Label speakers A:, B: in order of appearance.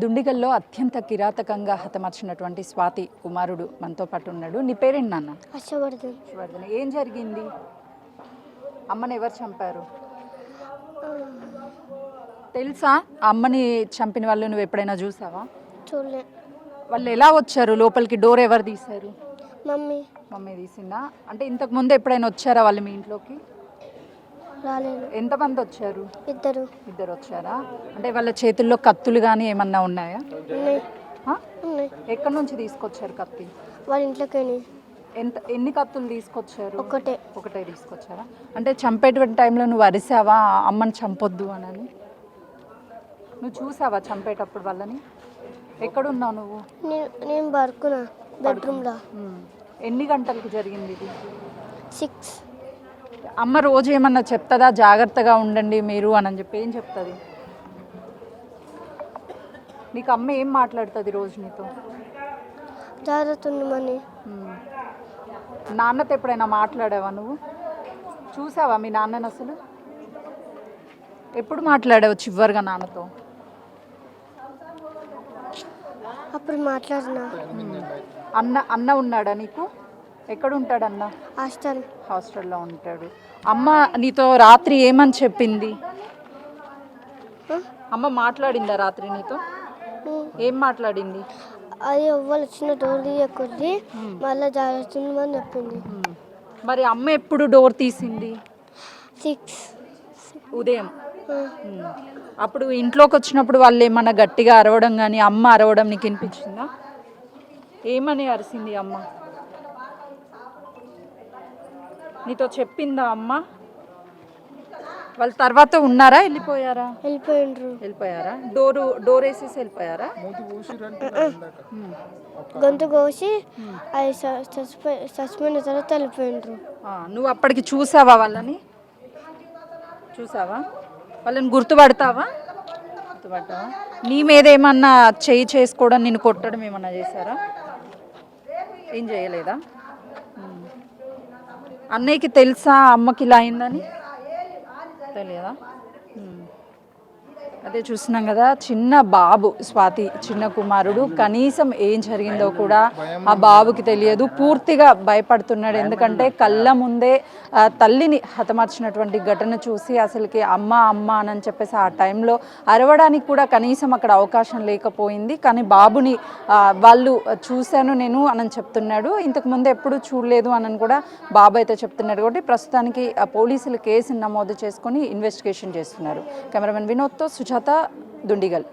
A: దుండిగల్లో అత్యంత కిరాతకంగా హతమార్చినటువంటి స్వాతి కుమారుడు మనతో పాటు ఉన్నాడు. నీ పేరేంటి నాన్న? హర్షవర్ధన్. ఏం జరిగింది? అమ్మని ఎవరు చంపారు తెలుసా? అమ్మని చంపిన వాళ్ళు నువ్వు ఎప్పుడైనా చూసావా?
B: చూడలే.
A: వాళ్ళు ఎలా వచ్చారు లోపలికి? డోర్ ఎవరు తీశారు?
B: మమ్మీ
A: తీసిందా? అంటే ఇంతకు ముందు ఎప్పుడైనా వచ్చారా వాళ్ళు మీ ఇంట్లోకి?
B: రాలేదు.
A: ఎంతమంది వచ్చారు?
B: ఇద్దరు
A: వచ్చారా? అంటే వాళ్ళ చేతుల్లో కత్తులు కానీ ఏమన్నా ఉన్నాయా?
B: ఉన్నాయి.
A: ఎక్కడి నుంచి తీసుకొచ్చారు కత్తి?
B: వాళ్ళ ఇంట్లోకి.
A: ఎన్ని కత్తులు తీసుకొచ్చారు?
B: ఒకటే
A: తీసుకొచ్చారా? అంటే చంపేటువంటి టైంలో నువ్వు అరిసావా అమ్మని చంపొద్దు అని? నువ్వు చూసావా చంపేటప్పుడు వాళ్ళని? ఎక్కడున్నావు నువ్వు?
B: నేను పడుకున్నా బెడ్రూమ్లో.
A: ఎన్ని గంటలకు జరిగింది ఇది?
B: 6.
A: అమ్మ రోజు ఏమన్నా చెప్తుందా జాగ్రత్తగా ఉండండి మీరు అని చెప్పి? ఏం చెప్తుంది నీకు? అమ్మ ఏం మాట్లాడుతుంది రోజు నీతో?
B: జాగ్రత్త ఉండమని.
A: నాన్నతో ఎప్పుడైనా మాట్లాడావా నువ్వు? చూసావా మీ నాన్నని అసలు? ఎప్పుడు మాట్లాడావు చివరిగా నాన్నతో?
B: అప్పుడు మాట్లాడినా.
A: అన్న ఉన్నాడా నీకు? ఎక్కడ ఉంటాడు అన్న? హాస్టల్లో ఉంటాడు. అమ్మ నీతో రాత్రి ఏమని చెప్పింది? అమ్మ మాట్లాడిందా రాత్రి నీతో? ఏం మాట్లాడింది?
B: అది ఎవ్వరు వచ్చిన డోర్ తీయకొద్ది మళ్ళీ జాగ్రత్త ఉండమని చెప్పింది.
A: మరి అమ్మ ఎప్పుడు డోర్ తీసింది?
B: 6
A: ఉదయం. అప్పుడు ఇంట్లోకి వచ్చినప్పుడు వాళ్ళు ఏమన్నా గట్టిగా అరవడం కానీ అమ్మ అరవడం నీకు వినిపించిందా? ఏమని అరిసింది అమ్మ? నీతో చెప్పిందా అమ్మ? వాళ్ళ తర్వాత ఉన్నారా వెళ్ళిపోయారా? వెళ్ళిపోయారా? డోర్ వేసేసి వెళ్ళిపోయారా?
B: గొంతు కోసి అది చచ్చిపోయిన తర్వాత వెళ్ళిపోయిండ్రు.
A: నువ్వు అప్పటికి చూసావా వాళ్ళని? చూసావా? వాళ్ళని గుర్తుపడతావా? నీ మీద ఏమన్నా చేయి చేసుకోవడం నిన్ను కొట్టడం ఏమన్నా చేశారా? ఏం చేయలేదా? అన్నయ్యకి తెలుసా అమ్మకి ఇలా అయిందని? తెలియదా? అదే చూస్తున్నాం కదా, చిన్న బాబు స్వాతి చిన్న కుమారుడు. కనీసం ఏం జరిగిందో కూడా ఆ బాబుకి తెలియదు. పూర్తిగా భయపడుతున్నాడు. ఎందుకంటే కళ్ళ ముందే తల్లిని హతమార్చినటువంటి ఘటన చూసి అసలుకి అమ్మ అమ్మ అని చెప్పేసి ఆ టైంలో అరవడానికి కూడా కనీసం అక్కడ అవకాశం లేకపోయింది. కానీ బాబుని వాళ్ళు చూశాను నేను అని చెప్తున్నాడు. ఇంతకుముందు ఎప్పుడు చూడలేదు అని కూడా బాబు అయితే చెప్తున్నాడు. కాబట్టి ప్రస్తుతానికి పోలీసులు కేసు నమోదు చేసుకొని ఇన్వెస్టిగేషన్ చేస్తున్నారు. కెమెరామెన్ వినోద్తో సుజాత, దుండిగల్.